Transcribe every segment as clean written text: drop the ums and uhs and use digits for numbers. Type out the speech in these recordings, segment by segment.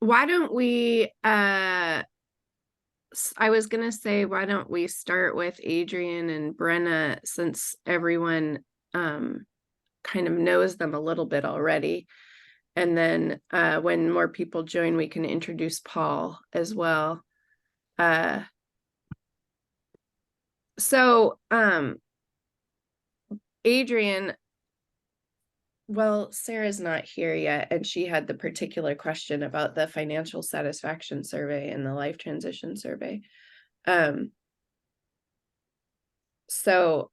why don't we, I was gonna say, why don't we start with Adrian and Brenna since everyone kind of knows them a little bit already. And then when more people join, we can introduce Paul as well. Uh, so Adrian, well, Sarah's not here yet, and she had the particular question about the financial satisfaction survey and the life transition survey. Um, so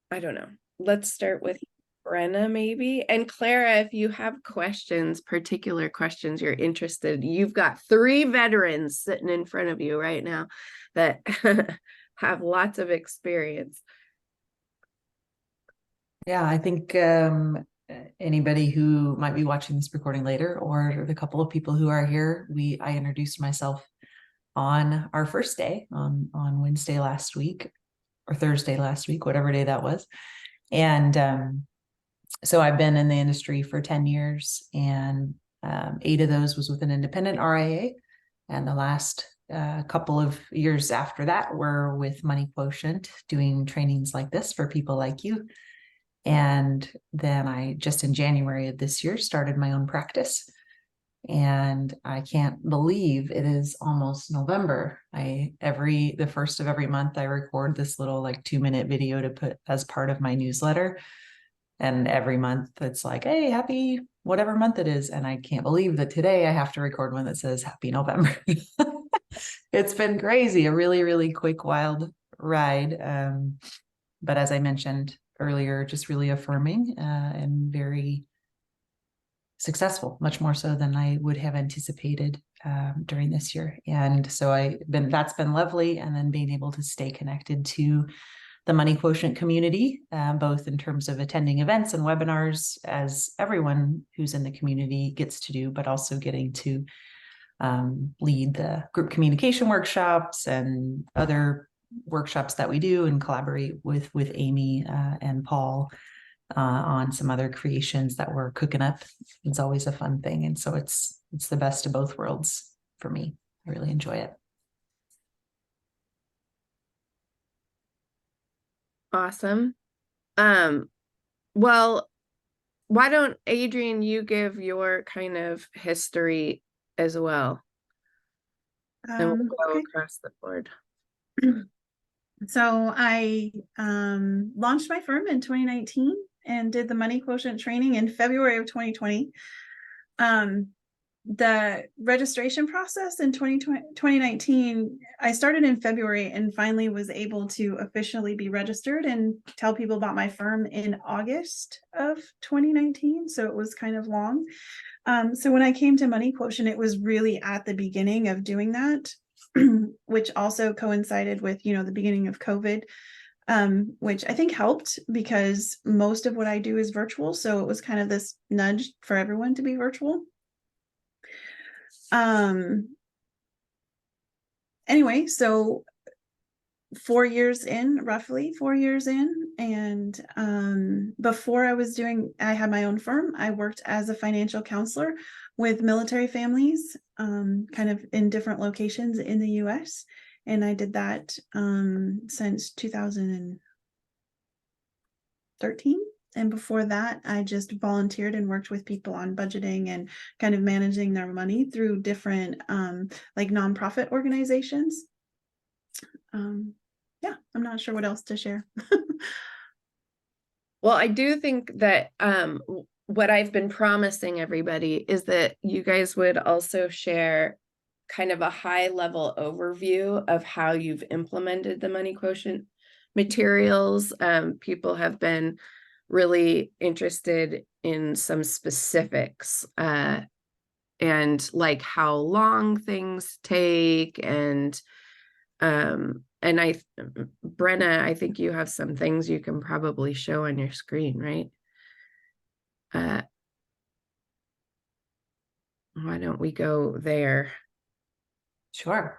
I don't know. Let's start with Brenna maybe. And Clara, if you have questions, particular questions you're interested, you've got 3 veterans sitting in front of you right now that have lots of experience. Yeah, I think anybody who might be watching this recording later, or the couple of people who are here, I introduced myself on our first day on Wednesday last week or Thursday last week, whatever day that was. And so I've been in the industry for 10 years, and 8 of those was with an independent RIA, and the last couple of years after that were with Money Quotient, doing trainings like this for people like you. And then I just in January of this year started my own practice. And I can't believe it is almost November. The first of every month I record this little like 2-minute video to put as part of my newsletter. And every month it's like, hey, happy whatever month it is. And I can't believe that today I have to record one that says happy November. It's been crazy, a really, really quick, wild ride. But as I mentioned earlier, just really affirming and very successful, much more so than I would have anticipated during this year. And so that's been lovely. And then being able to stay connected to the Money Quotient community, both in terms of attending events and webinars, as everyone who's in the community gets to do, but also getting to lead the group communication workshops and other workshops that we do, and collaborate with Amy and Paul on some other creations that we're cooking up. It's always a fun thing. And so it's the best of both worlds for me. I really enjoy it. Awesome. Well, why don't Adrian, you give your kind of history as well, and we'll go Okay. across the board. So I launched my firm in 2019 and did the Money Quotient training in February of 2020. The registration process in 2019, I started in February and finally was able to officially be registered and tell people about my firm in August of 2019. So it was kind of long. So when I came to Money Quotient, it was really at the beginning of doing that, which also coincided with, the beginning of COVID, which I think helped because most of what I do is virtual. So it was kind of this nudge for everyone to be virtual. Anyway, so roughly 4 years in, and before I had my own firm, I worked as a financial counselor with military families, kind of in different locations in the US. And I did that since 2013. And before that, I just volunteered and worked with people on budgeting and kind of managing their money through different like nonprofit organizations. Yeah, I'm not sure what else to share. Well, I do think that what I've been promising everybody is that you guys would also share kind of a high level overview of how you've implemented the Money Quotient materials. People have been really interested in some specifics and like how long things take, and Brenna, I think you have some things you can probably show on your screen, right? Why don't we go there? Sure.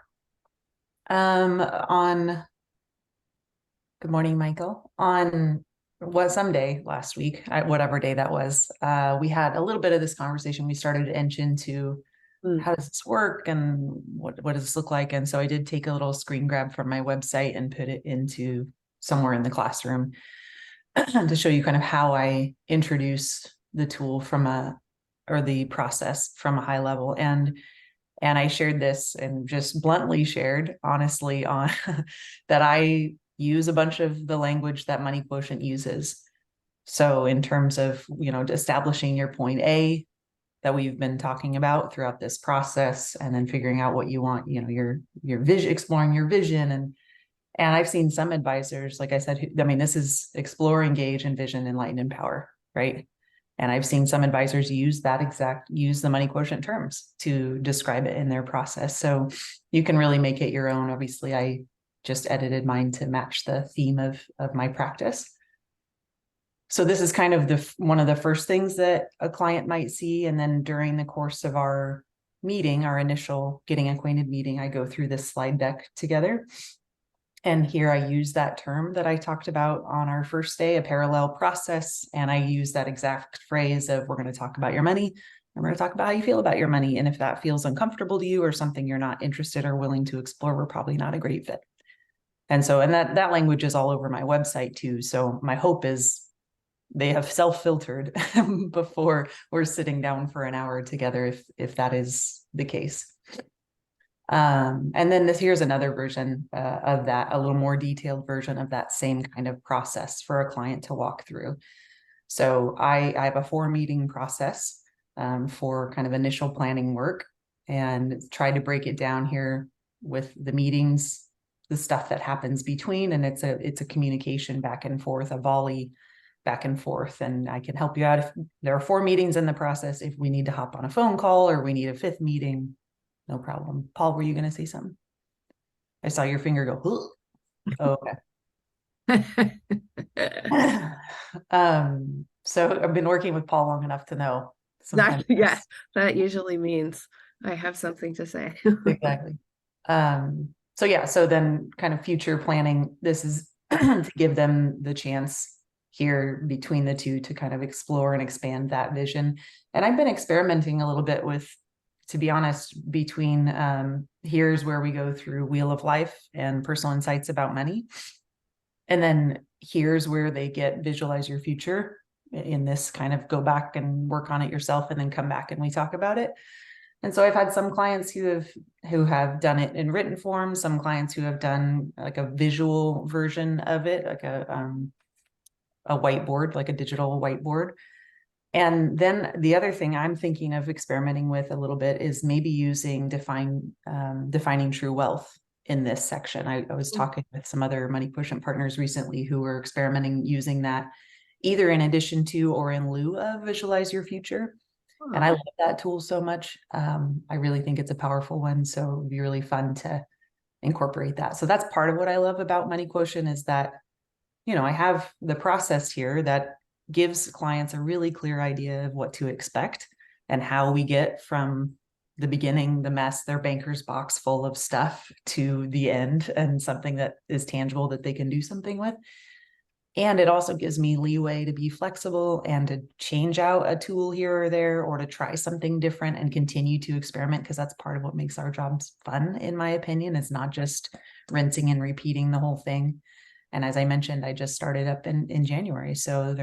Good morning, Michael. On someday last week, whatever day that was, we had a little bit of this conversation. We started to inch into how does this work and what does this look like? And so I did take a little screen grab from my website and put it into somewhere in the classroom to show you kind of how I introduce the tool or the process from a high level. And I shared this and just bluntly shared, honestly, on that I use a bunch of the language that Money Quotient uses. So in terms of, establishing your point A that we've been talking about throughout this process, and then figuring out what you want, your vision, exploring your vision. And I've seen some advisors, like I said, this is explore, engage, envision, enlighten, empower, right? And I've seen some advisors use the Money Quotient terms to describe it in their process. So you can really make it your own. Obviously, I just edited mine to match the theme of my practice. So this is kind of one of the first things that a client might see. And then during the course of our meeting, our initial getting acquainted meeting, I go through this slide deck together. And here I use that term that I talked about on our first day, a parallel process. And I use that exact phrase of, we're going to talk about your money, and we're going to talk about how you feel about your money. And if that feels uncomfortable to you or something you're not interested or willing to explore, we're probably not a great fit. And so, and that language is all over my website too. So my hope is they have self-filtered before we're sitting down for an hour together, if that is the case. And then here's another version of that, a little more detailed version of that same kind of process for a client to walk through. So I have a 4-meeting process for kind of initial planning work, and try to break it down here with the meetings, the stuff that happens between, and it's a communication back and forth, a volley back and forth. And I can help you out if there are 4 meetings in the process. If we need to hop on a phone call or we need a 5th meeting, no problem. Paul, were you going to say something? I saw your finger go. Oh, okay. So I've been working with Paul long enough to know. That usually means I have something to say. Exactly. So then kind of future planning, this is to give them the chance here between the two to kind of explore and expand that vision. And I've been experimenting a little bit with, to be honest, between here's where we go through Wheel of Life and personal insights about money. And then here's where they get visualize your future in this kind of go back and work on it yourself and then come back and we talk about it. And so I've had some clients who have done it in written form, some clients who have done like a visual version of it, like a whiteboard, like a digital whiteboard. And then the other thing I'm thinking of experimenting with a little bit is maybe using defining true wealth in this section. I was talking with some other Money Quotient partners recently who were experimenting using that either in addition to or in lieu of visualize your future. And I love that tool so much. I really think it's a powerful one. So it'd be really fun to incorporate that. So that's part of what I love about Money Quotient is that, I have the process here that gives clients a really clear idea of what to expect and how we get from the beginning, the mess, their banker's box full of stuff, to the end and something that is tangible that they can do something with. And it also gives me leeway to be flexible and to change out a tool here or there, or to try something different and continue to experiment, because that's part of what makes our jobs fun, in my opinion. It's not just rinsing and repeating the whole thing. And as I mentioned, I just started up in January. So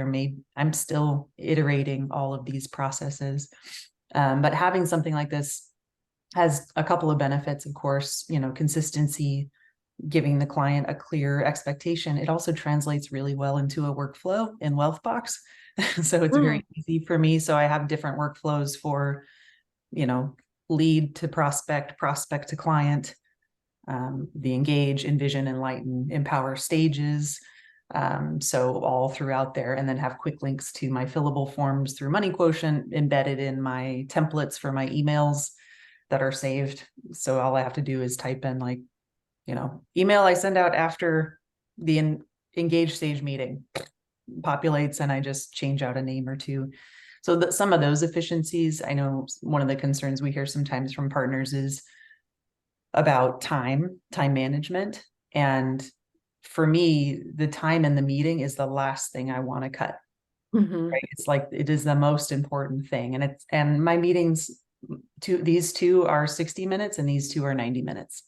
I'm still iterating all of these processes. But having something like this has a couple of benefits, of course, consistency, giving the client a clear expectation. It also translates really well into a workflow in Wealthbox. So it's very easy for me. So I have different workflows for, lead to prospect, prospect to client, the engage, envision, enlighten, empower stages. So all throughout there, and then have quick links to my fillable forms through Money Quotient embedded in my templates for my emails that are saved. So all I have to do is type in email I send out after the engage stage meeting populates, and I just change out a name or two. So that some of those efficiencies, I know one of the concerns we hear sometimes from partners is about time management. And for me, the time in the meeting is the last thing I want to cut. Right? It's like, it is the most important thing. And my meetings these two are 60 minutes and these two are 90 minutes.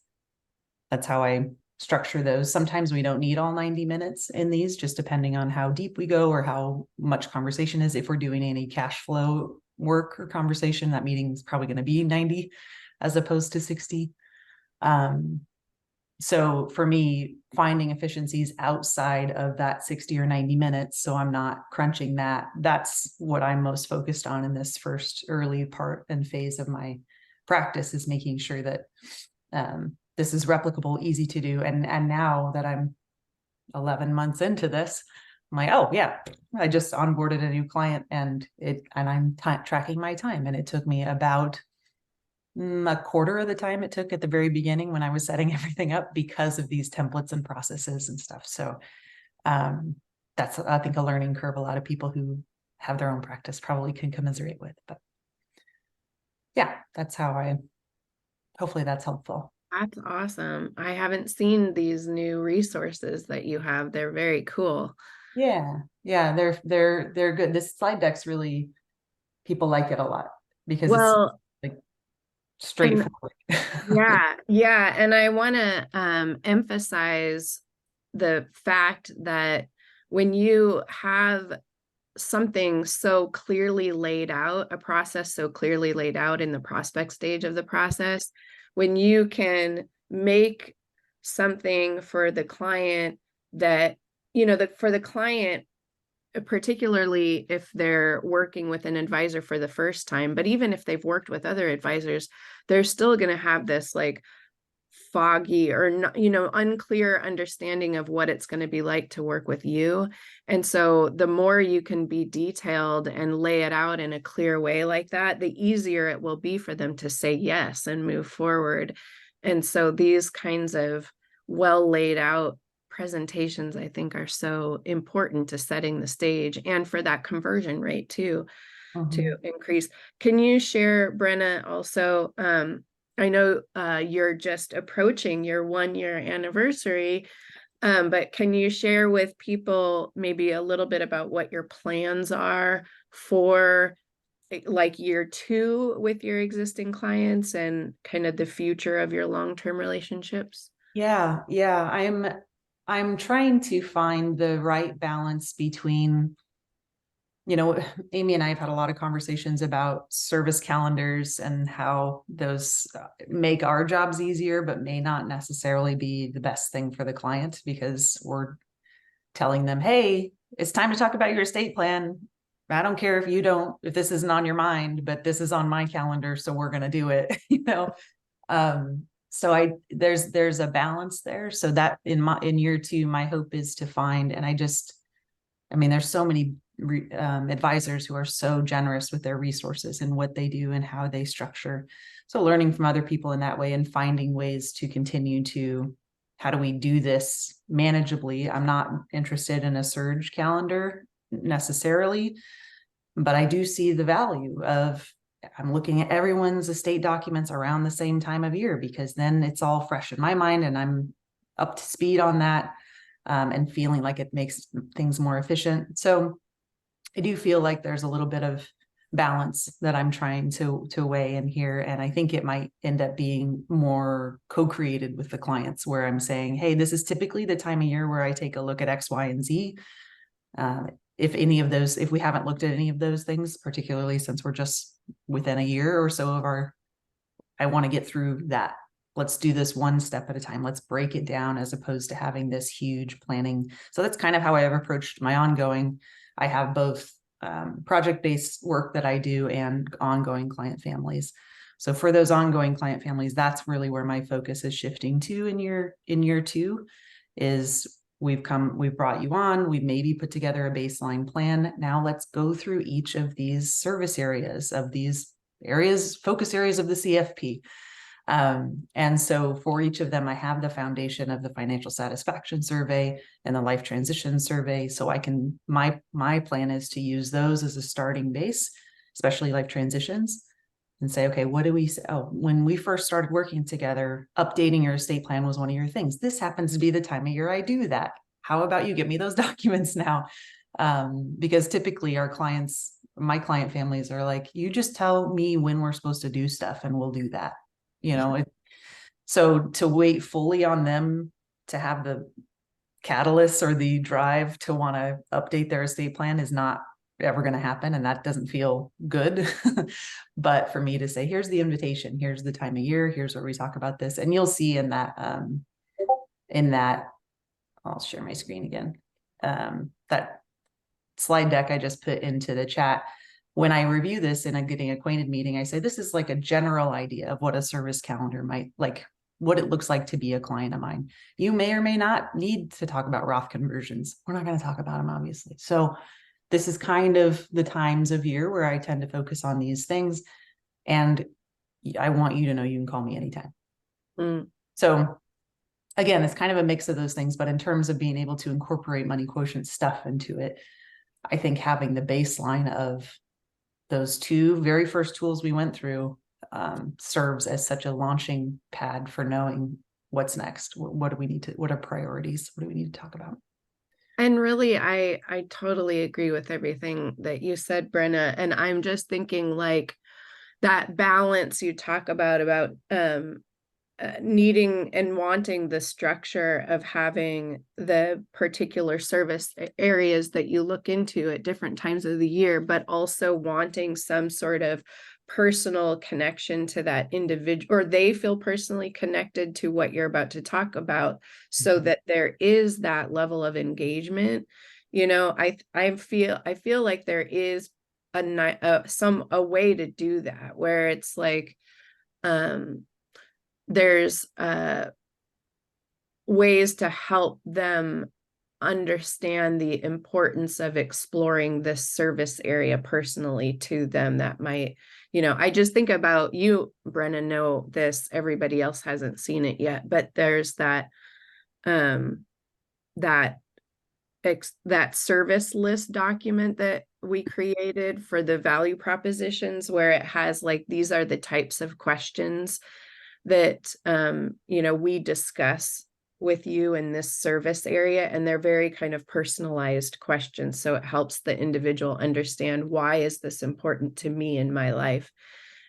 That's how I structure those. Sometimes we don't need all 90 minutes in these, just depending on how deep we go or how much conversation is. If we're doing any cash flow work or conversation, that meeting is probably going to be 90 as opposed to 60. So for me, finding efficiencies outside of that 60 or 90 minutes, so I'm not crunching that, that's what I'm most focused on in this first early part and phase of my practice, is making sure that this is replicable, easy to do. And now that I'm 11 months into this, I'm like, oh yeah, I just onboarded a new client and I'm tracking my time. And it took me about a quarter of the time it took at the very beginning when I was setting everything up, because of these templates and processes and stuff. So that's, I think, a learning curve a lot of people who have their own practice probably can commiserate with. But yeah, that's how hopefully that's helpful. That's awesome. I haven't seen these new resources that you have. They're very cool. Yeah, they're good. This slide deck's really, people like it a lot because it's like straightforward. Yeah. And I want to emphasize the fact that when you have something so clearly laid out, a process so clearly laid out in the prospect stage of the process, when you can make something for the client that, for the client, particularly if they're working with an advisor for the first time, but even if they've worked with other advisors, they're still going to have this like foggy or not, unclear understanding of what it's going to be like to work with you. And so the more you can be detailed and lay it out in a clear way like that, the easier it will be for them to say yes and move forward. And so these kinds of well laid out presentations, I think, are so important to setting the stage and for that conversion rate too, to increase. Can you share, Brenna, also, I know you're just approaching your 1-year anniversary, but can you share with people maybe a little bit about what your plans are for like year 2 with your existing clients and kind of the future of your long-term relationships? Yeah. I'm trying to find the right balance between, Amy and I have had a lot of conversations about service calendars and how those make our jobs easier, but may not necessarily be the best thing for the client, because we're telling them, hey, it's time to talk about your estate plan. I don't care if this isn't on your mind, but this is on my calendar, so we're going to do it, So there's a balance there. So that in year 2, my hope is to find, and there's so many advisors who are so generous with their resources and what they do and how they structure. So learning from other people in that way and finding ways to continue to, how do we do this manageably? I'm not interested in a surge calendar necessarily, but I do see the value of, I'm looking at everyone's estate documents around the same time of year, because then it's all fresh in my mind and I'm up to speed on that, and feeling like it makes things more efficient. So I do feel like there's a little bit of balance that I'm trying to weigh in here. And I think it might end up being more co-created with the clients, where I'm saying, hey, this is typically the time of year where I take a look at X, Y, and Z. If we haven't looked at any of those things, particularly since we're just within a year or so of I want to get through that. Let's do this one step at a time. Let's break it down, as opposed to having this huge planning. So that's kind of how I have approached my ongoing. I have both project-based work that I do and ongoing client families. So for those ongoing client families, that's really where my focus is shifting to in year 2, is we've brought you on, we've maybe put together a baseline plan. Now let's go through each of these service areas, focus areas of the CFP. And so for each of them, I have the foundation of the financial satisfaction survey and the life transition survey. So my plan is to use those as a starting base, especially life transitions, and say, okay, what do we say? Oh, when we first started working together, updating your estate plan was one of your things. This happens to be the time of year I do that. How about you get me those documents now? Because typically our clients, my client families are like, you just tell me when we're supposed to do stuff and we'll do that. So to wait fully on them to have the catalyst or the drive to want to update their estate plan is not ever going to happen. And that doesn't feel good. But for me to say, here's the invitation, here's the time of year, here's where we talk about this. And you'll see in that, I'll share my screen again. That slide deck I just put into the chat. When I review this in a getting acquainted meeting, I say, this is like a general idea of what a service calendar might like, what it looks like to be a client of mine. You may or may not need to talk about Roth conversions. We're not going to talk about them, obviously. So this is kind of the times of year where I tend to focus on these things. And I want you to know you can call me anytime. So again, it's kind of a mix of those things, but in terms of being able to incorporate money quotient stuff into it, I think having the baseline of those two very first tools we went through serves as such a launching pad for knowing what's next. What do we need to, what are priorities? What do we need to talk about? And really, I totally agree with everything that you said, Brenna. And I'm just thinking like that balance you talk about needing and wanting the structure of having the particular service areas that you look into at different times of the year, but also wanting some sort of personal connection to that individual, or they feel personally connected to what you're about to talk about, so that there is that level of engagement. I feel like there is a way to do that where it's like there's ways to help them understand the importance of exploring this service area personally to them. That might, I just think about you, Brenna, know this, everybody else hasn't seen it yet, but there's that that service list document that we created for the value propositions, where it has like, these are the types of questions that we discuss with you in this service area, and they're very kind of personalized questions, so it helps the individual understand, why is this important to me in my life?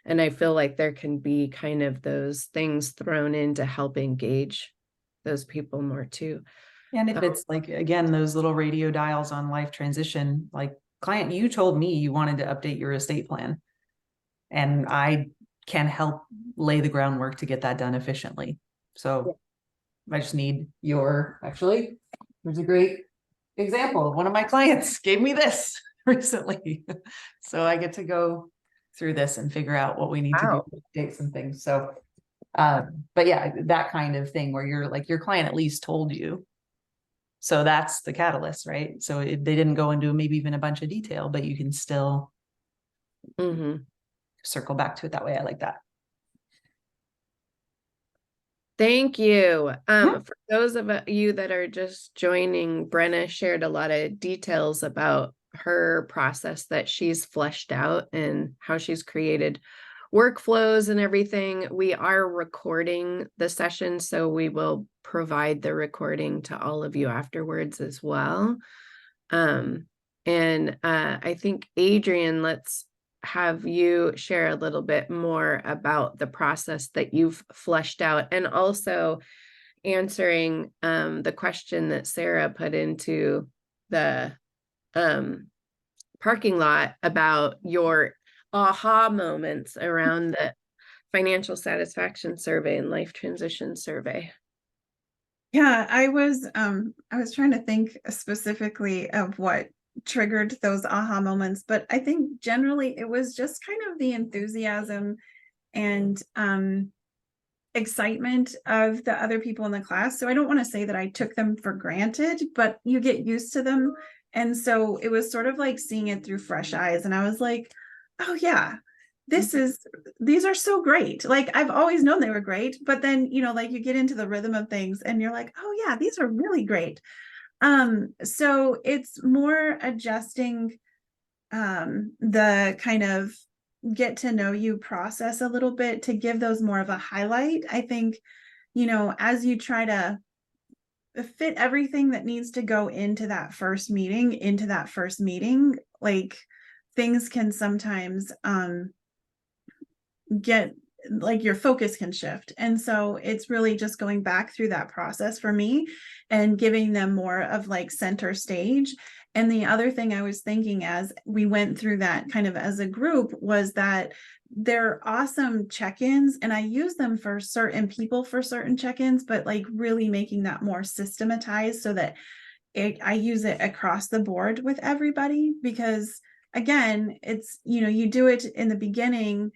And I feel like there can be kind of those things thrown in to help engage those people more too. And if it's like, again, those little radio dials on life transition, like, client, you told me you wanted to update your estate plan, and I can help lay the groundwork to get that done efficiently. So I just need actually, there's a great example. One of my clients gave me this recently. So I get to go through this and figure out what we need to do to update some things. So, but yeah, that kind of thing where you're like, your client at least told you. So that's the catalyst, right? So they didn't go into maybe even a bunch of detail, but you can still circle back to it that way. I like that. Thank you. For those of you that are just joining, Brenna shared a lot of details about her process that she's fleshed out and how she's created workflows and everything. We are recording the session, so we will provide the recording to all of you afterwards as well. I think, Adrian, let's have you share a little bit more about the process that you've fleshed out, and also answering the question that Sarah put into the parking lot about your aha moments around the financial satisfaction survey and life transition survey. Yeah, I was trying to think specifically of what triggered those aha moments, but I think generally it was just kind of the enthusiasm and excitement of the other people in the class. So I don't want to say that I took them for granted, but you get used to them. And so it was sort of like seeing it through fresh eyes. And I was like, oh yeah, these are so great. Like, I've always known they were great, but then, like, you get into the rhythm of things and you're like, oh yeah, these are really great. So it's more adjusting the kind of get to know you process a little bit to give those more of a highlight. I think, as you try to fit everything that needs to go into that first meeting, like, things can sometimes get like your focus can shift. And so it's really just going back through that process for me and giving them more of like center stage. And the other thing I was thinking as we went through that kind of as a group was that they're awesome check-ins, and I use them for certain people for certain check-ins, but like really making that more systematized so that I use it across the board with everybody, because again, it's, you do it in the beginning,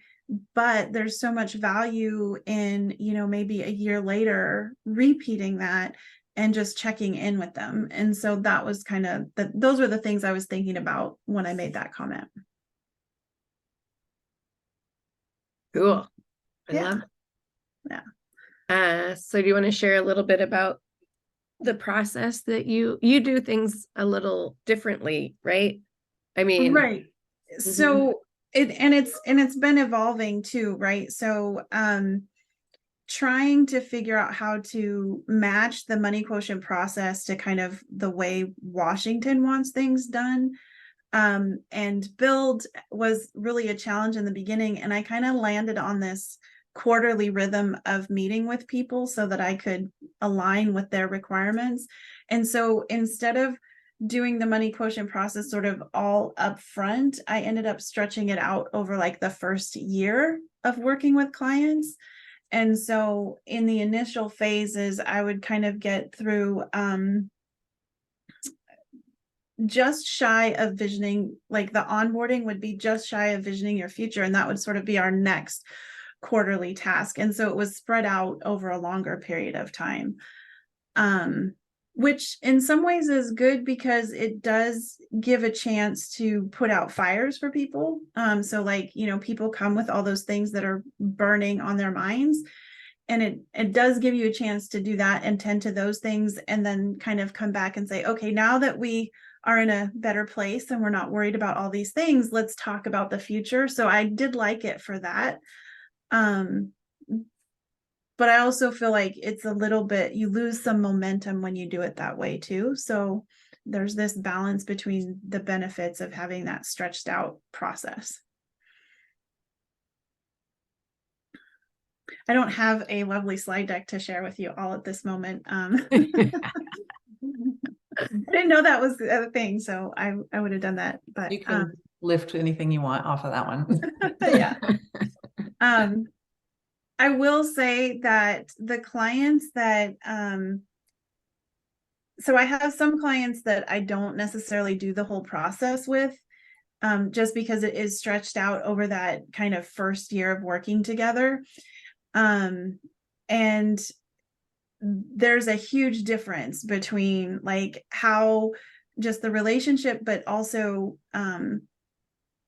but there's so much value in, maybe a year later repeating that and just checking in with them. And so that was kind of those were the things I was thinking about when I made that comment. Cool. I Yeah. love it. Yeah. So do you want to share a little bit about the process that you do things a little differently, right? I mean, Right. So it's been evolving too, right? So trying to figure out how to match the money quotient process to kind of the way Washington wants things done. And build was really a challenge in the beginning, and I kind of landed on this quarterly rhythm of meeting with people so that I could align with their requirements. And so instead of doing the money quotient process sort of all up front, I ended up stretching it out over like the first year of working with clients. And so in the initial phases, I would kind of get through just shy of visioning, like the onboarding would be just shy of visioning your future. And that would sort of be our next quarterly task. And so it was spread out over a longer period of time, which in some ways is good because it does give a chance to put out fires for people. So like, people come with all those things that are burning on their minds. And it does give you a chance to do that and tend to those things, and then kind of come back and say, okay, now that we are in a better place and we're not worried about all these things, let's talk about the future. So I did like it for that. But I also feel like it's a little bit, you lose some momentum when you do it that way too. So there's this balance between the benefits of having that stretched out process. I don't have a lovely slide deck to share with you all at this moment. I didn't know that was the thing, so I would have done that. But You can lift anything you want off of that one. yeah. I will say that the clients that so I have some clients that I don't necessarily do the whole process with, just because it is stretched out over that kind of first year of working together. And there's a huge difference between like how just the relationship, but also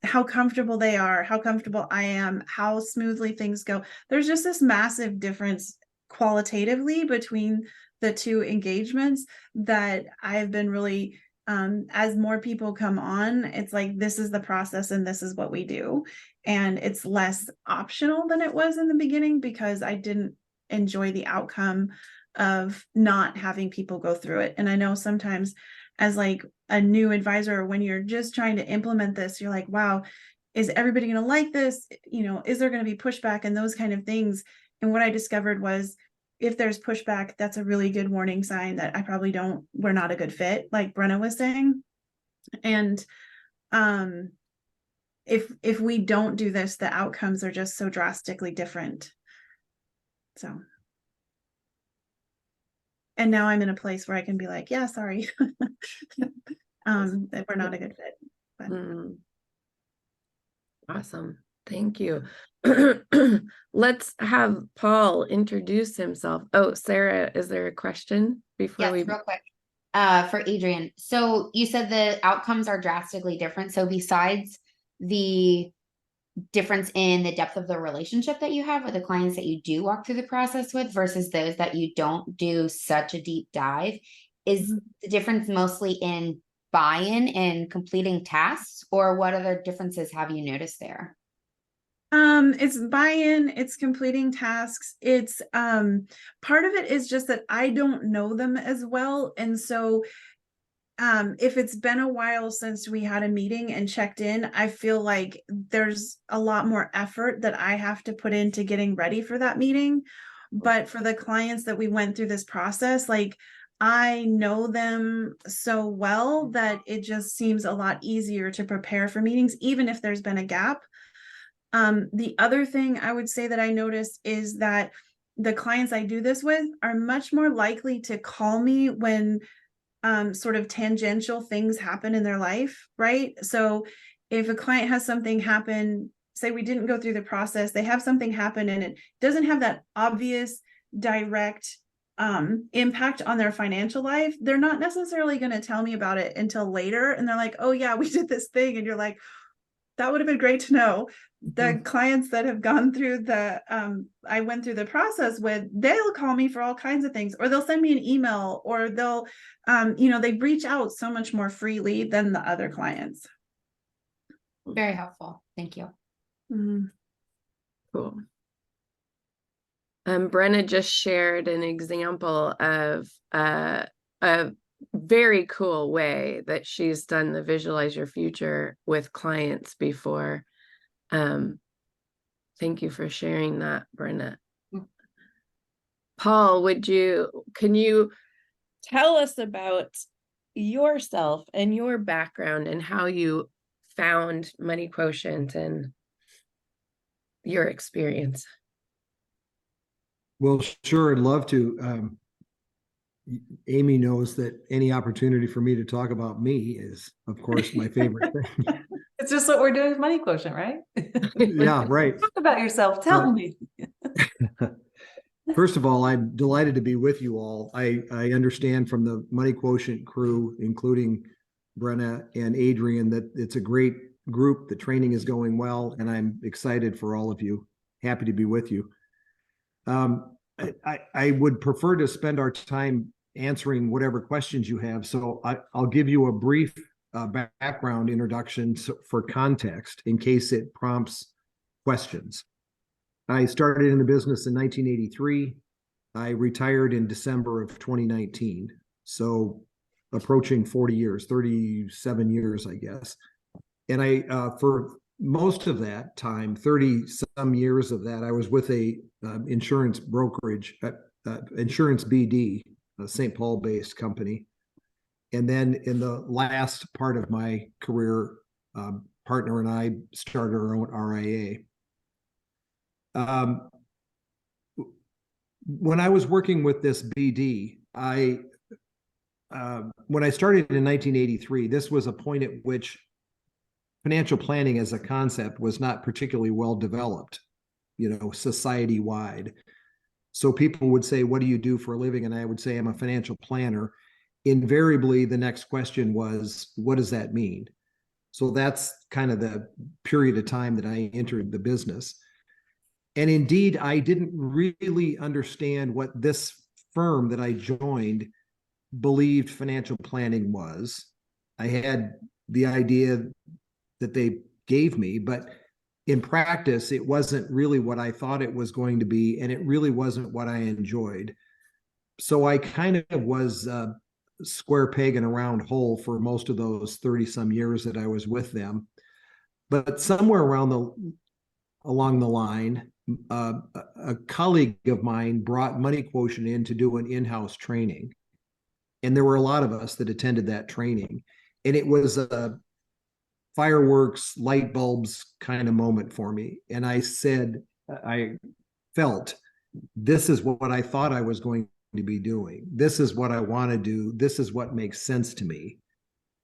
how comfortable they are, how comfortable I am, how smoothly things go. There's just this massive difference qualitatively between the two engagements that I've been really, as more people come on, it's like, this is the process and this is what we do. And it's less optional than it was in the beginning because I didn't enjoy the outcome of not having people go through it. And I know sometimes as like a new advisor, when you're just trying to implement this, you're like, wow, is everybody going to like this? Is there going to be pushback and those kind of things? And what I discovered was if there's pushback, that's a really good warning sign that we're not a good fit, like Brenna was saying. And if we don't do this, the outcomes are just so drastically different. So. And now I'm in a place where I can be like, yeah, sorry, that we're not a good fit. But. Awesome. Thank you. Let's have Paul introduce himself. Oh, Sarah, is there a question before we? Real quick, for Adrian. So you said the outcomes are drastically different. So besides the difference in the depth of the relationship that you have with the clients that you do walk through the process with versus those that you don't do such a deep dive, is the difference mostly in buy-in and completing tasks, or what other differences have you noticed there? It's buy-in, it's completing tasks. It's part of it is just that I don't know them as well. And so if it's been a while since we had a meeting and checked in, I feel like there's a lot more effort that I have to put into getting ready for that meeting. But for the clients that we went through this process, like I know them so well that it just seems a lot easier to prepare for meetings, even if there's been a gap. The other thing I would say that I noticed is that the clients I do this with are much more likely to call me when sort of tangential things happen in their life, right? So if a client has something happen, say we didn't go through the process, they have something happen and it doesn't have that obvious direct impact on their financial life, they're not necessarily going to tell me about it until later. And they're like, oh yeah, we did this thing. And you're like, that would have been great to know. The clients that have gone through I went through the process with, they'll call me for all kinds of things, or they'll send me an email, or they'll, they reach out so much more freely than the other clients. Very helpful. Thank you. Mhm. Cool. Brenna just shared an example of a very cool way that she's done the visualize your future with clients before. Thank you for sharing that, Brenna. Paul, can you tell us about yourself and your background and how you found Money Quotient and your experience? Well, sure, I'd love to. Amy knows that any opportunity for me to talk about me is, of course, my favorite thing. It's just what we're doing with Money Quotient, right? Yeah, right. Talk about yourself. Tell me. First of all, I'm delighted to be with you all. I understand from the Money Quotient crew, including Brenna and Adrian, that it's a great group. The training is going well, and I'm excited for all of you. Happy to be with you. I would prefer to spend our time answering whatever questions you have. So I'll give you a brief background introduction for context in case it prompts questions. I started in the business in 1983. I retired in December of 2019. So approaching 40 years, 37 years, I guess. And for most of that time, 30 some years of that, I was with a insurance brokerage, Insurance BD, a St. Paul based company. And then in the last part of my career, partner and I started our own RIA. When I was working with this BD, when I started in 1983, this was a point at which financial planning as a concept was not particularly well developed, society wide. So people would say, what do you do for a living? And I would say, I'm a financial planner. Invariably, the next question was, what does that mean? So that's kind of the period of time that I entered the business. And indeed, I didn't really understand what this firm that I joined believed financial planning was. I had the idea that they gave me, but in practice, it wasn't really what I thought it was going to be, and it really wasn't what I enjoyed. So I kind of was a square peg in a round hole for most of those 30 some years that I was with them. But somewhere along the line, a colleague of mine brought Money Quotient in to do an in-house training. And there were a lot of us that attended that training. And it was a fireworks, light bulbs kind of moment for me. And I felt, this is what I thought I was going to be doing. This is what I want to do. This is what makes sense to me.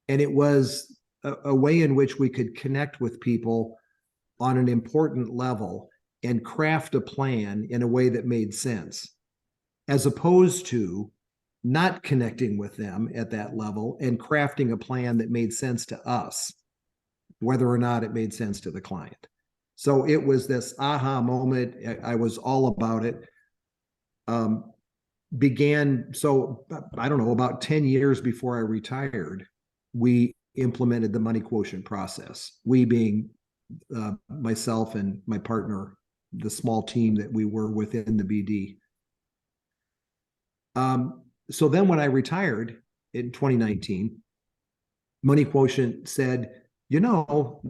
And it was a way in which we could connect with people on an important level and craft a plan in a way that made sense, as opposed to not connecting with them at that level and crafting a plan that made sense to us, whether or not it made sense to the client. So it was this aha moment. I was all about it. So I don't know, about 10 years before I retired, we implemented the Money Quotient process. We being myself and my partner, the small team that we were within the BD. So then when I retired in 2019, Money Quotient said, you know,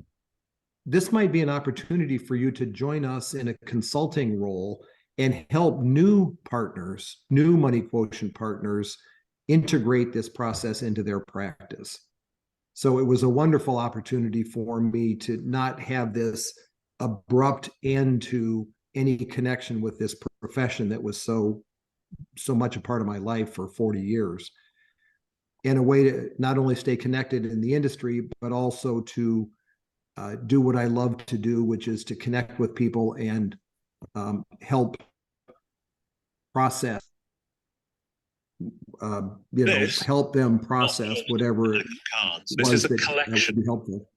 this might be an opportunity for you to join us in a consulting role and help new partners, new Money Quotient partners, integrate this process into their practice. So it was a wonderful opportunity for me to not have this abrupt end to any connection with this profession that was so much a part of my life for 40 years. And a way to not only stay connected in the industry, but also to do what I love to do, which is to connect with people and help process, help them process whatever it cards. This is a collection. that would be helpful.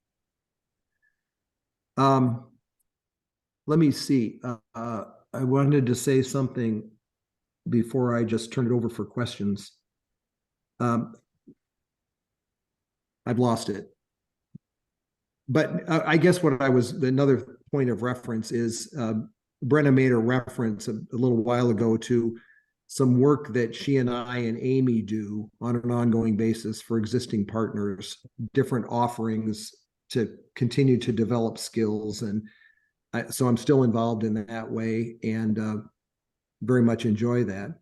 Let me see. I wanted to say something before I just turn it over for questions. I've lost it. But I guess what I was, another point of reference is Brenna made a reference a little while ago to some work that she and I and Amy do on an ongoing basis for existing partners, different offerings to continue to develop skills. And so I'm still involved in that way and very much enjoy that.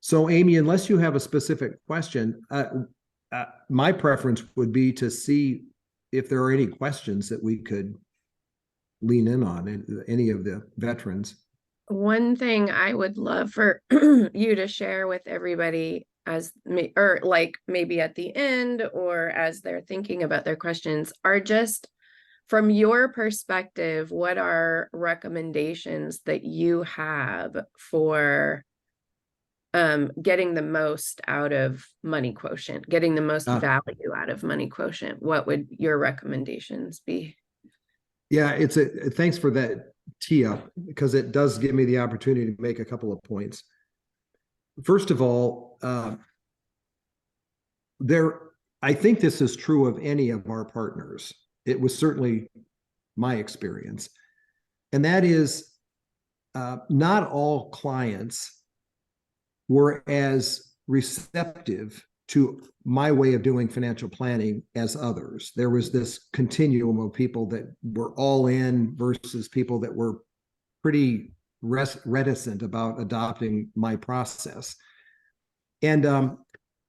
So Amy, unless you have a specific question, my preference would be to see if there are any questions that we could lean in on, any of the veterans. One thing I would love for you to share with everybody or like maybe at the end or as they're thinking about their questions are just from your perspective, what are recommendations that you have for getting the most out of Money Quotient, getting the most value out of Money Quotient? What would your recommendations be? Yeah, thanks for that tee up, because it does give me the opportunity to make a couple of points. First of all, I think this is true of any of our partners. It was certainly my experience. And that is, not all clients were as receptive to my way of doing financial planning as others. There was this continuum of people that were all in versus people that were pretty reticent about adopting my process. And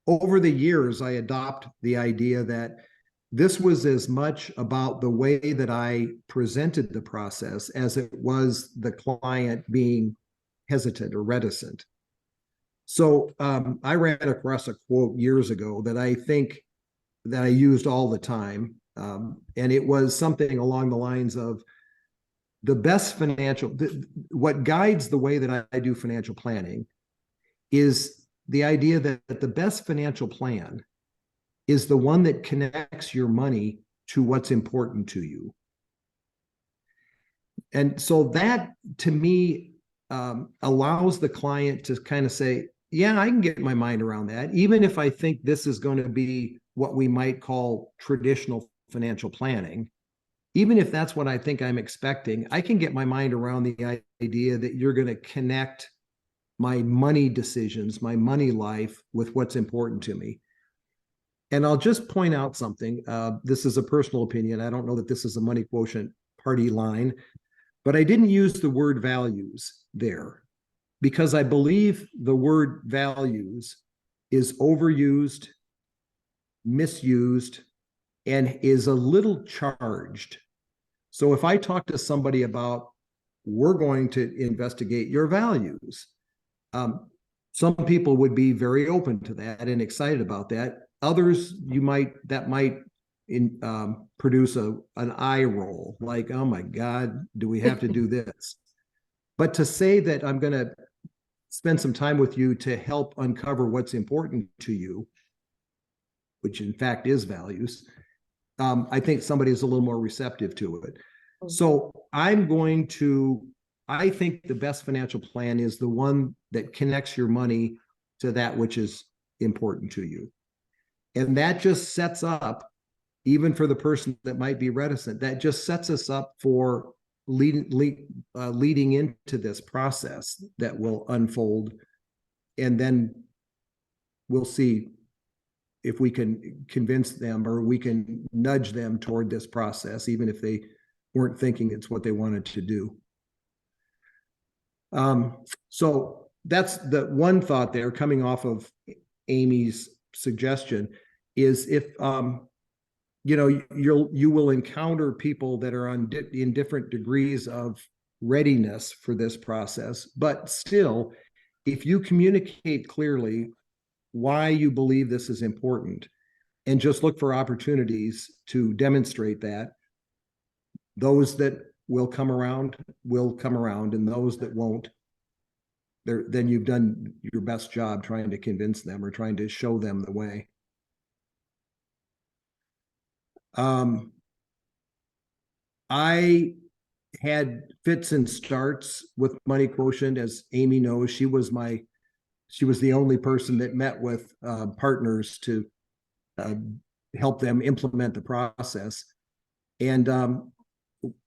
over the years, I adopt the idea that this was as much about the way that I presented the process as it was the client being hesitant or reticent. So I ran across a quote years ago that I think that I used all the time. And it was something along the lines of what guides the way that I do financial planning is the idea that the best financial plan is the one that connects your money to what's important to you. And so that, to me, allows the client to kind of say, yeah, I can get my mind around that. Even if I think this is going to be what we might call traditional financial planning, even if that's what I think I'm expecting, I can get my mind around the idea that you're going to connect my money decisions, my money life with what's important to me. And I'll just point out something. This is a personal opinion. I don't know that this is a Money Quotient party line, but I didn't use the word values there because I believe the word values is overused, misused, and is a little charged. So if I talk to somebody about, we're going to investigate your values, some people would be very open to that and excited about that. Others, that might produce an eye roll, like, oh my God, do we have to do this? But to say that I'm going to spend some time with you to help uncover what's important to you, which in fact is values, I think somebody is a little more receptive to it. So I think the best financial plan is the one that connects your money to that which is important to you. And that just sets up, even for the person that might be reticent, that just sets us up for leading into this process that will unfold. And then we'll see if we can convince them or we can nudge them toward this process, even if they weren't thinking it's what they wanted to do. So that's the one thought there coming off of Amy's suggestion is if, you know, you will encounter people that are in different degrees of readiness for this process, but still, if you communicate clearly why you believe this is important and just look for opportunities to demonstrate that, those that will come around, and those that won't, then you've done your best job trying to convince them or trying to show them the way. I had fits and starts with Money Quotient. As Amy knows, she was the only person that met with partners to help them implement the process. And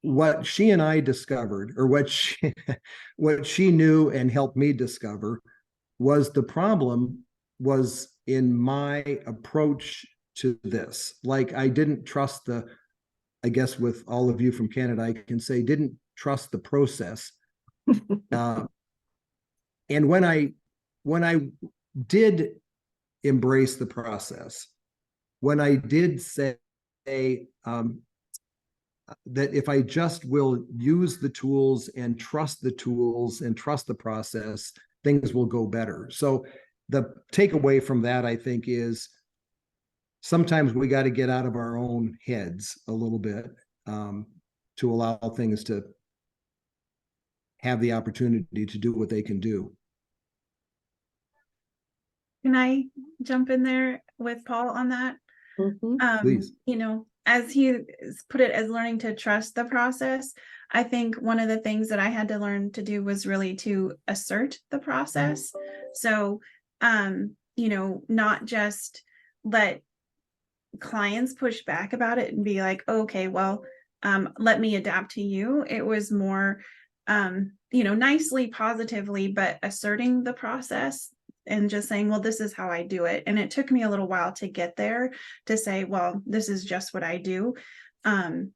what she and I discovered, or what she knew and helped me discover, was the problem was in my approach to this. Like, I didn't trust I guess with all of you from Canada, I can say didn't trust the process. And when I did embrace the process, when I did say that if I just will use the tools and trust the process, things will go better. So the takeaway from that, I think, is sometimes we got to get out of our own heads a little bit to allow things to have the opportunity to do what they can do. Can I jump in there with Paul on that? Please. You know, as he put it, as learning to trust the process, I think one of the things that I had to learn to do was really to assert the process. So, you know, not just let clients push back about it and be like, oh, okay, well, let me adapt to you. It was more, you know, nicely, positively, but asserting the process and just saying, well, this is how I do it. And it took me a little while to get there, to say, well, this is just what I do. And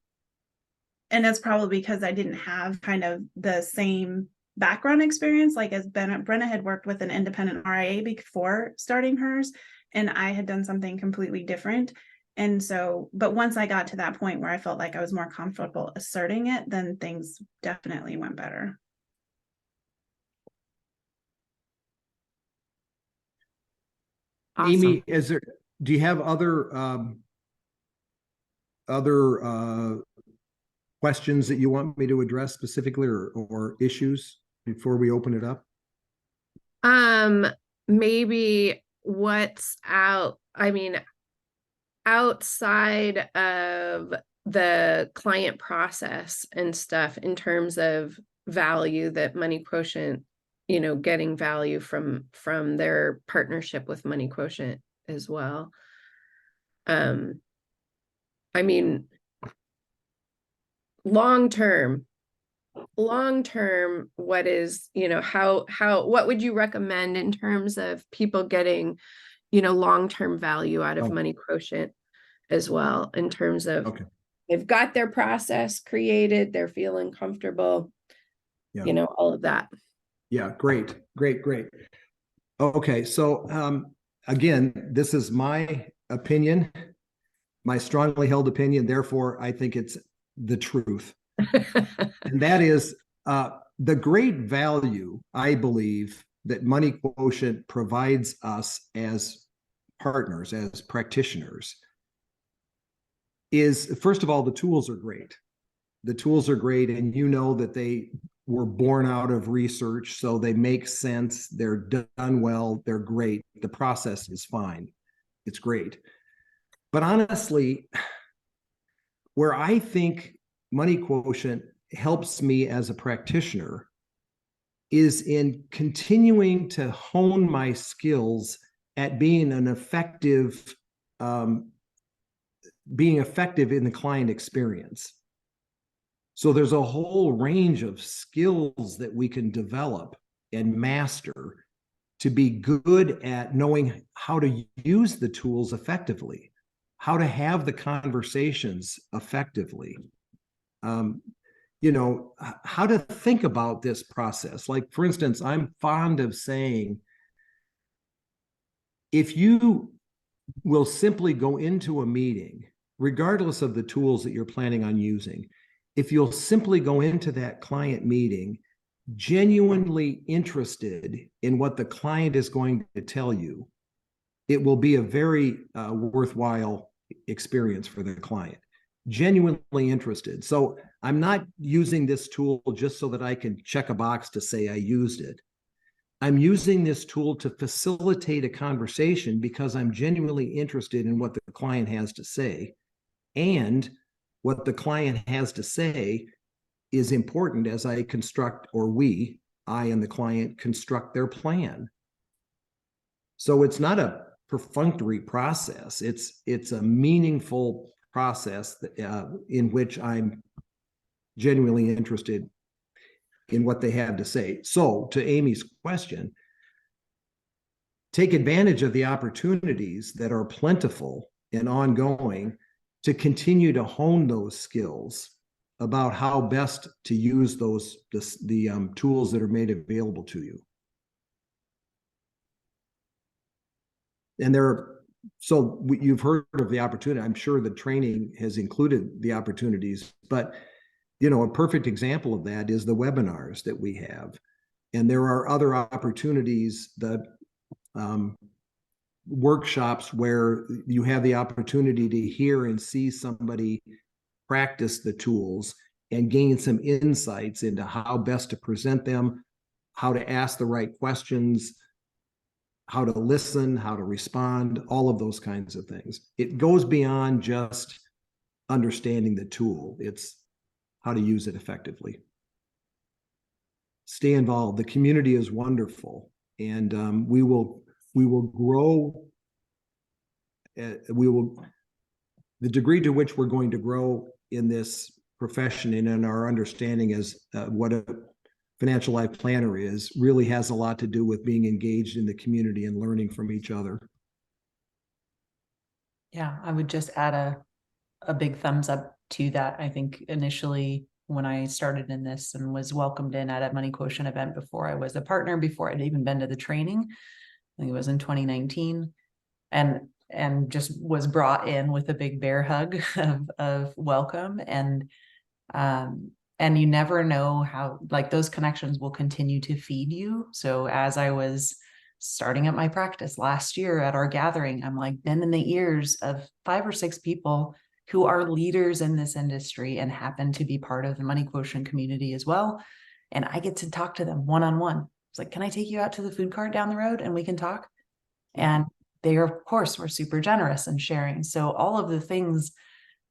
that's probably because I didn't have kind of the same background experience. Like, as Brenna had worked with an independent RIA before starting hers, and I had done something completely different. And so, but once I got to that point where I felt like I was more comfortable asserting it, then things definitely went better. Awesome. Amy, do you have other questions that you want me to address specifically, or issues before we open it up? Maybe what's outside of the client process and stuff, in terms of value that Money Quotient, you know, getting value from their partnership with Money Quotient as well. I mean, long term, what is, you know, what would you recommend in terms of people getting, you know, long-term value out of Money Quotient as well, in terms of, Okay. They've got their process created, they're feeling comfortable, Yeah. you know, all of that. Yeah, great. Okay, so again, this is my opinion, my strongly held opinion, therefore I think it's the truth. And that is the great value, I believe, that Money Quotient provides us as partners, as practitioners, is, first of all, the tools are great. The tools are great, and you know that they were born out of research, so they make sense, they're done well, they're great. The process is fine. It's great. But honestly, where I think Money Quotient helps me as a practitioner is in continuing to hone my skills at being effective in the client experience. So there's a whole range of skills that we can develop and master to be good at knowing how to use the tools effectively, how to have the conversations effectively. How to think about this process. Like, for instance, I'm fond of saying, if you will simply go into a meeting, regardless of the tools that you're planning on using, if you'll simply go into that client meeting genuinely interested in what the client is going to tell you, it will be a very worthwhile experience for the client. Genuinely interested. So I'm not using this tool just so that I can check a box to say I used it. I'm using this tool to facilitate a conversation because I'm genuinely interested in what the client has to say. And what the client has to say is important as I construct, or I and the client construct their plan. So it's not a perfunctory process. It's a meaningful process in which I'm genuinely interested in what they have to say. So to Amy's question, take advantage of the opportunities that are plentiful and ongoing to continue to hone those skills about how best to use the tools that are made available to you. And you've heard of the opportunity. I'm sure the training has included the opportunities, but a perfect example of that is the webinars that we have. And there are other opportunities, the workshops where you have the opportunity to hear and see somebody practice the tools and gain some insights into how best to present them, how to ask the right questions, how to listen, how to respond, all of those kinds of things. It goes beyond just understanding the tool. It's how to use it effectively. Stay involved. The community is wonderful, and we will grow. The degree to which we're going to grow in this profession and in our understanding as what a financial life planner is really has a lot to do with being engaged in the community and learning from each other. Yeah, I would just add a big thumbs up to that. I think initially when I started in this and was welcomed in at a Money Quotient event before I was a partner, before I'd even been to the training, I think it was in 2019, and just was brought in with a big bear hug of welcome. And you never know how, like, those connections will continue to feed you. So as I was starting up my practice last year at our gathering, I'm like been in the ears of 5 or 6 people who are leaders in this industry and happen to be part of the Money Quotient community as well. And I get to talk to them one-on-one. It's like, can I take you out to the food cart down the road and we can talk? And they are, of course, were super generous in sharing. So all of the things,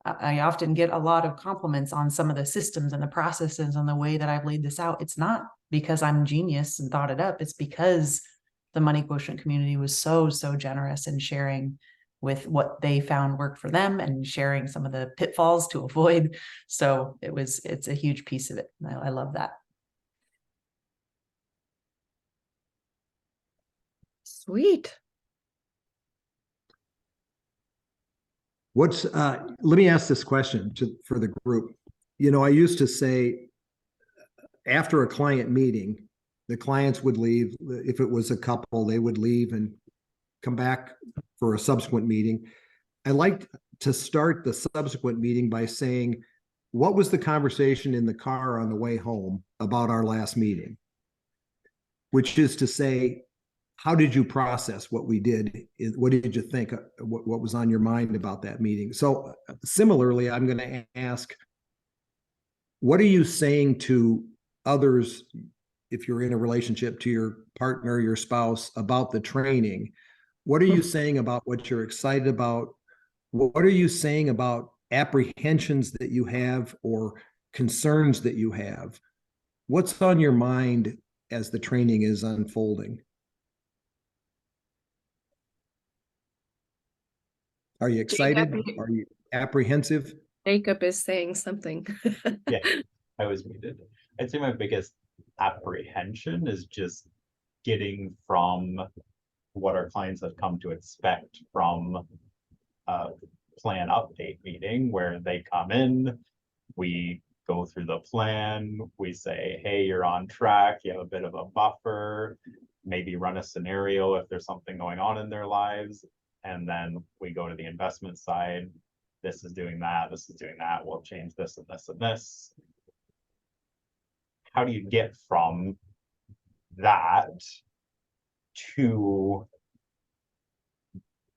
I often get a lot of compliments on some of the systems and the processes and the way that I've laid this out. It's not because I'm genius and thought it up. It's because the Money Quotient community was so generous in sharing with what they found worked for them and sharing some of the pitfalls to avoid. So it's a huge piece of it. I love that. Sweet. Let me ask this question for the group. I used to say, after a client meeting, the clients would leave. If it was a couple, they would leave and come back for a subsequent meeting. I liked to start the subsequent meeting by saying, what was the conversation in the car on the way home about our last meeting? Which is to say, how did you process what we did? What did you think? What was on your mind about that meeting? So similarly, I'm going to ask, what are you saying to others, if you're in a relationship, to your partner, your spouse, about the training? What are you saying about what you're excited about? What are you saying about apprehensions that you have or concerns that you have? What's on your mind as the training is unfolding? Are you excited? Are you apprehensive? Jacob is saying something. Yeah, I was muted. I'd say my biggest apprehension is just getting from what our clients have come to expect from a plan update meeting where they come in, we go through the plan, we say, hey, you're on track, you have a bit of a buffer, maybe run a scenario if there's something going on in their lives, and then we go to the investment side. This is doing that, this is doing that, we'll change this and this and this. How do you get from that to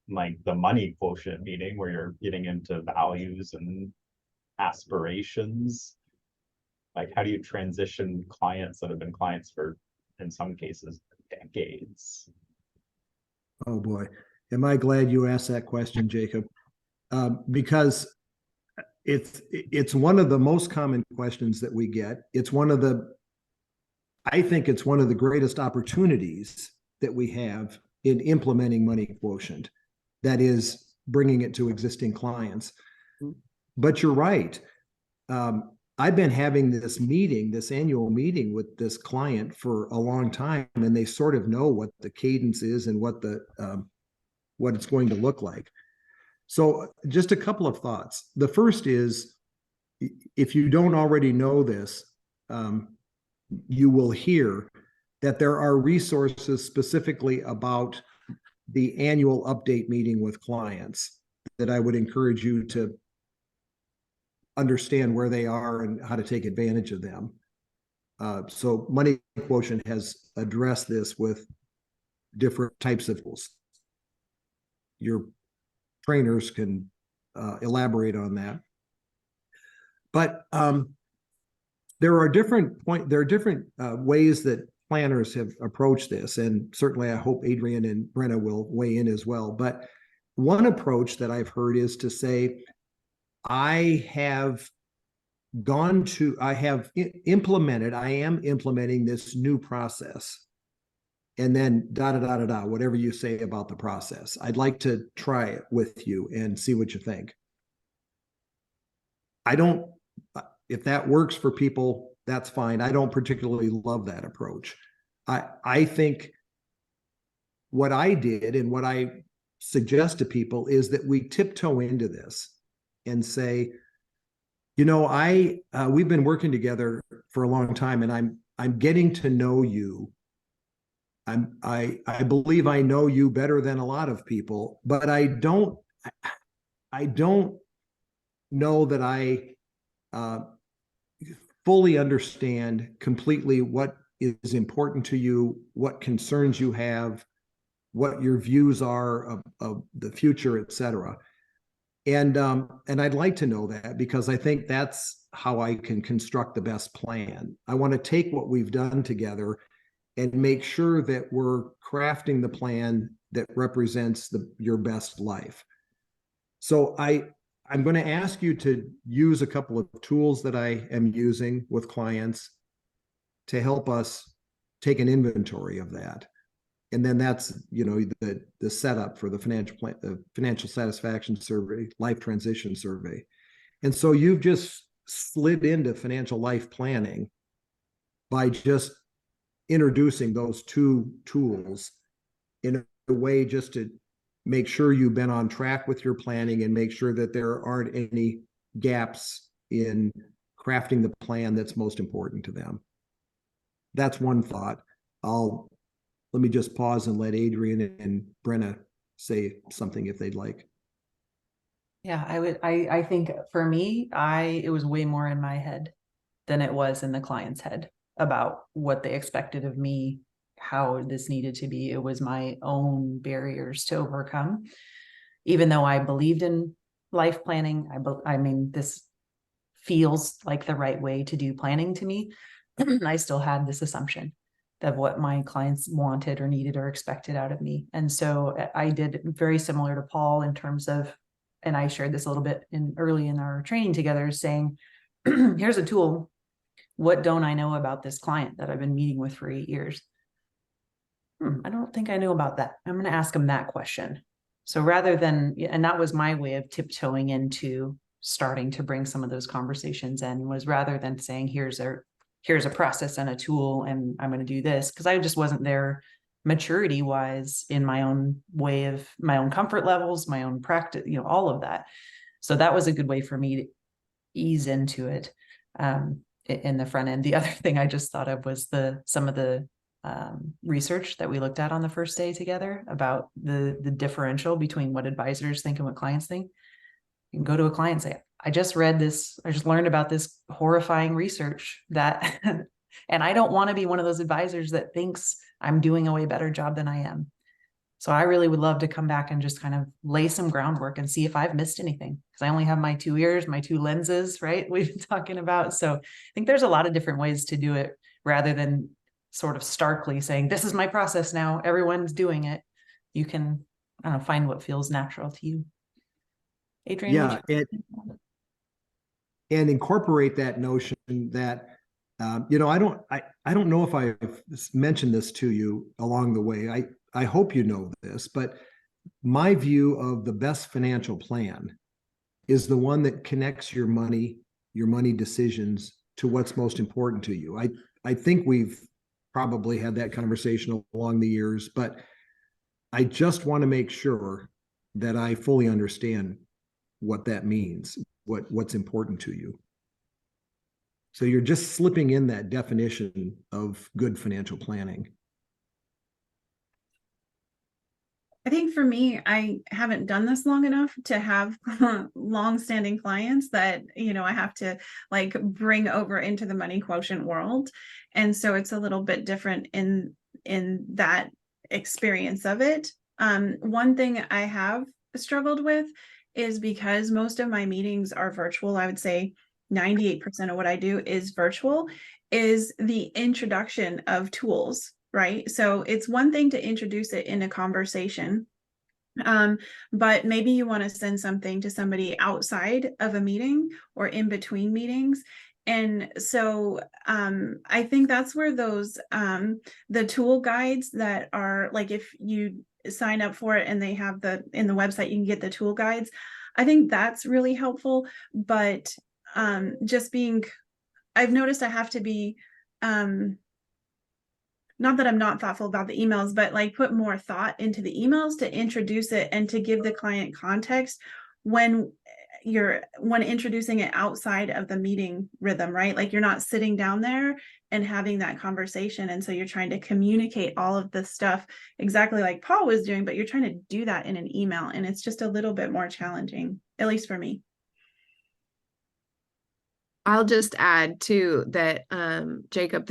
like the money quotient meeting where you're getting into values and aspirations? Like, how do you transition clients that have been clients for, in some cases, decades? Oh boy, am I glad you asked that question, Jacob? Because it's one of the most common questions that we get. I think it's one of the greatest opportunities that we have in implementing money quotient. That is bringing it to existing clients. But you're right. I've been having this annual meeting with this client for a long time, and they sort of know what the cadence is and what it's going to look like. So just a couple of thoughts. The first is, if you don't already know this, you will hear that there are resources specifically about the annual update meeting with clients that I would encourage you to understand where they are and how to take advantage of them. So Money Quotient has addressed this with different types of tools. Your trainers can elaborate on that. But there are different ways that planners have approached this, and certainly I hope Adrian and Brenna will weigh in as well. But one approach that I've heard is to say, I am implementing this new process, and then whatever you say about the process. I'd like to try it with you and see what you think. If that works for people, that's fine. I don't particularly love that approach. I think what I did and what I suggest to people is that we tiptoe into this and say, we've been working together for a long time, and I'm getting to know you. I believe I know you better than a lot of people, but I don't know that I fully understand completely what is important to you, what concerns you have, what your views are of the future, et cetera. And I'd like to know that, because I think that's how I can construct the best plan. I want to take what we've done together and make sure that we're crafting the plan that represents your best life. So I'm going to ask you to use a couple of tools that I am using with clients to help us take an inventory of that. And then that's, the setup for the financial satisfaction survey, life transition survey. And so you've just slid into financial life planning by just introducing those two tools in a way just to make sure you've been on track with your planning and make sure that there aren't any gaps in crafting the plan that's most important to them. That's one thought. Let me just pause and let Adrian and Brenna say something if they'd like. Yeah, I think for me, it was way more in my head than it was in the client's head about what they expected of me, how this needed to be. It was my own barriers to overcome. Even though I believed in life planning, I mean, this feels like the right way to do planning to me. I still had this assumption of what my clients wanted or needed or expected out of me. And so I did very similar to Paul in terms of, and I shared this a little bit early in our training together, saying, here's a tool. What don't I know about this client that I've been meeting with for 8 years? I don't think I knew about that. I'm going to ask them that question. So rather than, and that was my way of tiptoeing into starting to bring some of those conversations in, was rather than saying, here's a process and a tool, and I'm going to do this, because I just wasn't there maturity wise in my own way of my own comfort levels, my own practice, all of that. So that was a good way for me to ease into it in the front end. The other thing I just thought of was some of the research that we looked at on the first day together about the differential between what advisors think and what clients think. You can go to a client and say, I just learned about this horrifying research that, and I don't want to be one of those advisors that thinks I'm doing a way better job than I am. So I really would love to come back and just kind of lay some groundwork and see if I've missed anything, because I only have my 2 ears, my 2 lenses, right? We've been talking about. So I think there's a lot of different ways to do it rather than sort of starkly saying, this is my process now, everyone's doing it. You can, I don't know, find what feels natural to you. Adrian, Yeah, and incorporate that notion that I don't know if I've mentioned this to you along the way. I hope you know this, but my view of the best financial plan is the one that connects your money decisions to what's most important to you. I think we've probably had that conversation along the years, but I just want to make sure that I fully understand what that means, what's important to you. So you're just slipping in that definition of good financial planning. I think for me, I haven't done this long enough to have long-standing clients that, I have to like bring over into the money quotient world. And so it's a little bit different in that experience of it. One thing I have struggled with is because most of my meetings are virtual, I would say 98% of what I do is virtual, is the introduction of tools. Right. So it's one thing to introduce it in a conversation. But maybe you want to send something to somebody outside of a meeting or in between meetings. And so I think that's where those the tool guides that are like, if you sign up for it and they have in the website, you can get the tool guides. I think that's really helpful. But I've noticed I have to be not that I'm not thoughtful about the emails, but like put more thought into the emails to introduce it and to give the client context when introducing it outside of the meeting rhythm, right? Like you're not sitting down there and having that conversation. And so you're trying to communicate all of this stuff exactly like Paul was doing, but you're trying to do that in an email. And it's just a little bit more challenging, at least for me. I'll just add too that, Jacob,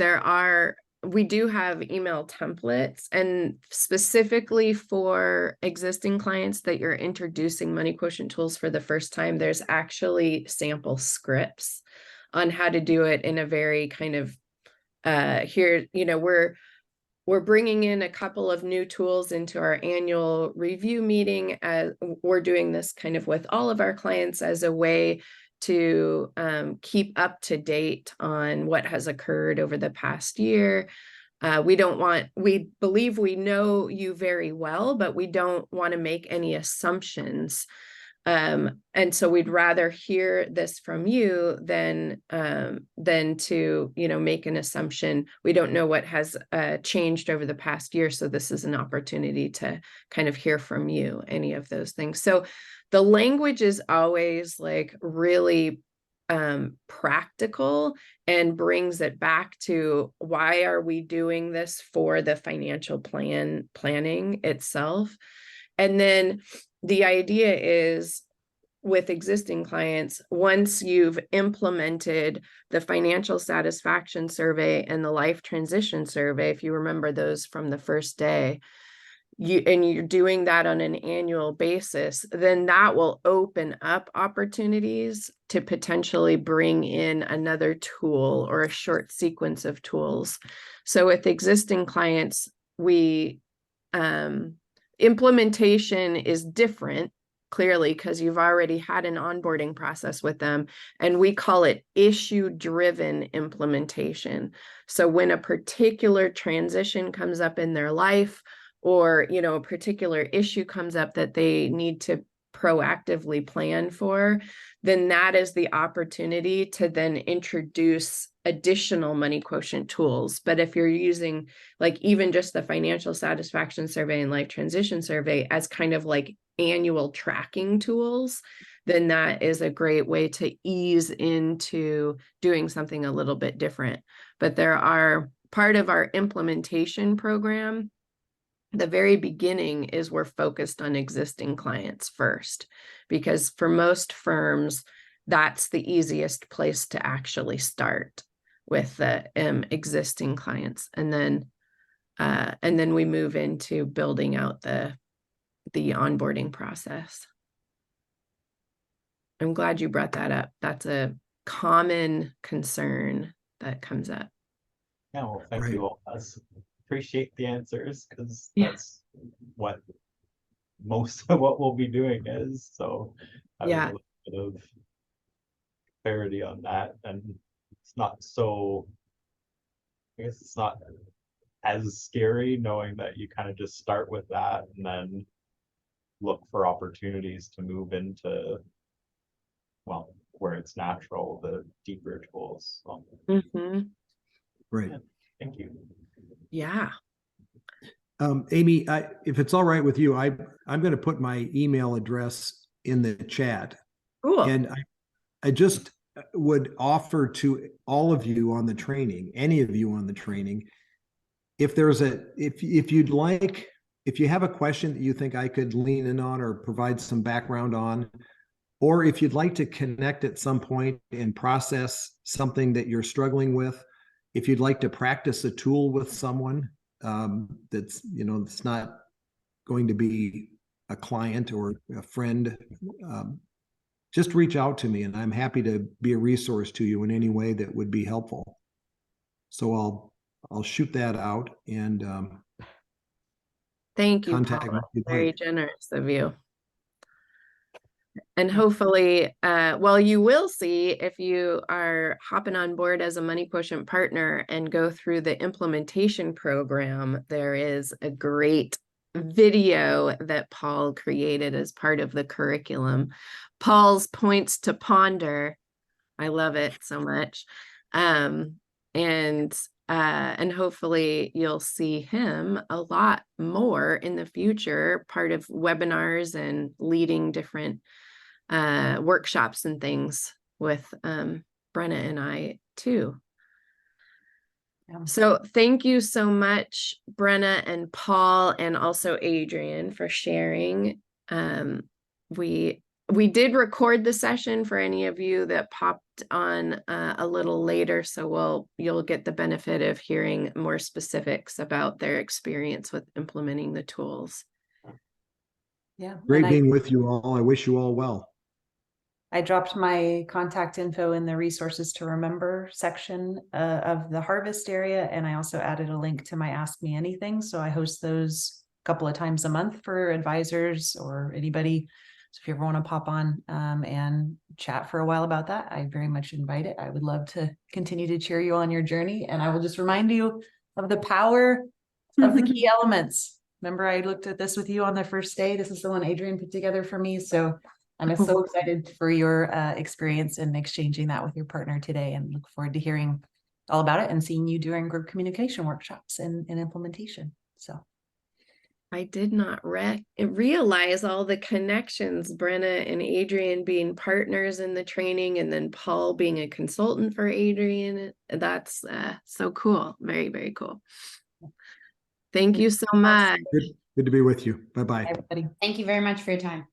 we do have email templates, and specifically for existing clients that you're introducing money quotient tools for the first time, there's actually sample scripts on how to do it in a very kind of, we're bringing in a couple of new tools into our annual review meeting. As we're doing this kind of with all of our clients as a way to keep up to date on what has occurred over the past year. We believe we know you very well, but we don't want to make any assumptions. And so we'd rather hear this from you than to, make an assumption. We don't know what has changed over the past year. So this is an opportunity to kind of hear from you, any of those things. So the language is always like really practical and brings it back to why are we doing this for the financial planning itself. And then the idea is with existing clients, once you've implemented the financial satisfaction survey and the life transition survey, if you remember those from the first day, you're doing that on an annual basis, then that will open up opportunities to potentially bring in another tool or a short sequence of tools. So with existing clients, implementation is different, clearly, because you've already had an onboarding process with them, and we call it issue-driven implementation. So when a particular transition comes up in their life, or a particular issue comes up that they need to proactively plan for, then that is the opportunity to then introduce additional money quotient tools. But if you're using like even just the financial satisfaction survey and life transition survey as kind of like annual tracking tools, then that is a great way to ease into doing something a little bit different. But there are part of our implementation program, the very beginning is we're focused on existing clients first, because for most firms, that's the easiest place to actually start with the existing clients. And then we move into building out the onboarding process. I'm glad you brought that up. That's a common concern that comes up. Yeah, well, thank Right. you all. I appreciate the answers because Yeah. that's what most of what we'll be doing is. So I Yeah. have a little bit of clarity on that, and it's not so, I guess it's not as scary knowing that you kind of just start with that and then look for opportunities to move into, well, where it's natural, the deeper tools. So Mhm. Right. thank you. Yeah. Amy, if it's all right with you, I'm going to put my email address in the chat. Cool. And I just would offer to all of you on the training, any of you on the training, if you'd like, if you have a question that you think I could lean in on or provide some background on, or if you'd like to connect at some point and process something that you're struggling with, if you'd like to practice a tool with someone that's, it's not going to be a client or a friend, just reach out to me and I'm happy to be a resource to you in any way that would be helpful. So I'll shoot that out and Thank you, contact Paula. me if you'd Very like. generous of you. And hopefully, well, you will see if you are hopping on board as a Money Quotient partner and go through the implementation program, there is a great video that Paul created as part of the curriculum. Paul's Points to Ponder. I love it so much. And hopefully you'll see him a lot more in the future, part of webinars and leading different workshops and things with Brenna and I too. Yeah. So thank you so much, Brenna and Paul, and also Adrian for sharing. We did record the session for any of you that popped on a little later, so you'll get the benefit of hearing more specifics about their experience with implementing the tools. Yeah. Great And being with you all. I wish you all well. I dropped my contact info in the resources to remember section of the Harvest area. And I also added a link to my Ask Me Anything. So I host those a couple of times a month for advisors or anybody. So if you ever want to pop on and chat for a while about that, I very much invite it. I would love to continue to cheer you on your journey. And I will just remind you of the power of the key elements. Remember, I looked at this with you on the first day. This is the one Adrian put together for me. So I'm so excited for your experience in exchanging that with your partner today and look forward to hearing all about it and seeing you during group communication workshops and implementation. So I did not realize all the connections, Brenna and Adrian being partners in the training and then Paul being a consultant for Adrian. That's so cool. Very, very cool. Thank you so much. Good to be with you. Bye-bye. everybody. Thank you very much for your time.